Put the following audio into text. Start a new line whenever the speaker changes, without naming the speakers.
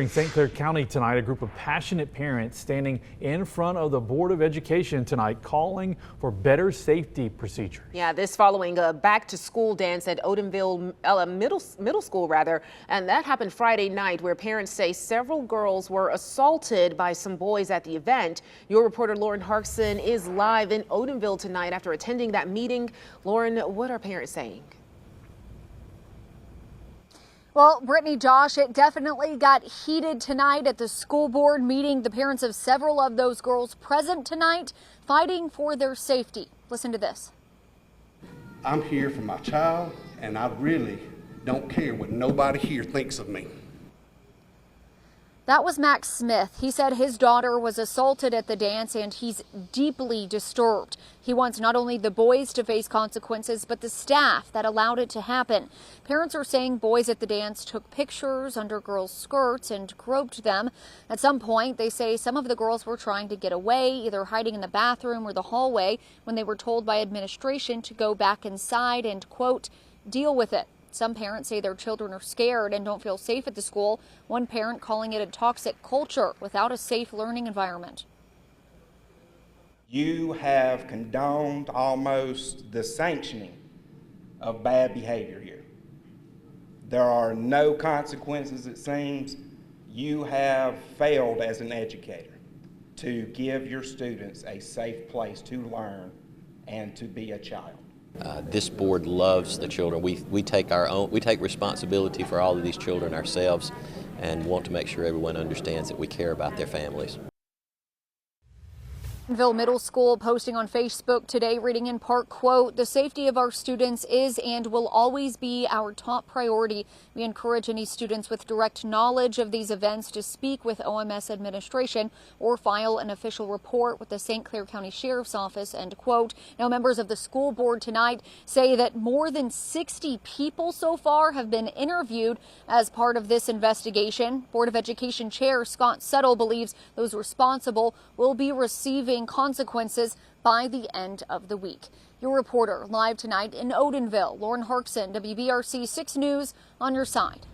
In St. Clair County tonight, a group of passionate parents standing in front of the Board of Education tonight calling for better safety procedures.
Yeah, this following a back-to-school dance at Odenville middle school, and that happened Friday night, where parents say several girls were assaulted by some boys at the event. Your reporter Lauren Harkson is live in Odenville tonight after attending that meeting. Lauren, what are parents saying?
Well, Brittany, Josh, it definitely got heated tonight at the school board meeting. The parents of several of those girls present tonight fighting for their safety. Listen to this.
I'm here for my child, and I really don't care what nobody here thinks of me.
That was Max Smith. He said his daughter was assaulted at the dance and he's deeply disturbed. He wants not only the boys to face consequences, but the staff that allowed it to happen. Parents are saying boys at the dance took pictures under girls' skirts and groped them. At some point, they say some of the girls were trying to get away, either hiding in the bathroom or the hallway, when they were told by administration to go back inside and, quote, deal with it. Some parents say their children are scared and don't feel safe at the school. One parent calling it a toxic culture without a safe learning environment.
You have condoned almost the sanctioning of bad behavior here. There are no consequences, it seems. You have failed as an educator to give your students a safe place to learn and to be a child.
This board loves the children. We take responsibility for all of these children ourselves and want to make sure everyone understands that we care about their families.
Odenville Middle School posting on Facebook today, reading in part, quote, the safety of our students is and will always be our top priority. We encourage any students with direct knowledge of these events to speak with OMS administration or file an official report with the St. Clair County Sheriff's Office, end quote. Now, members of the school board tonight say that more than 60 people so far have been interviewed as part of this investigation. Board of Education Chair Scott Settle believes those responsible will be receiving consequences by the end of the week. Your reporter live tonight in Odenville, Lauren Harkson, WBRC 6 News, on your side.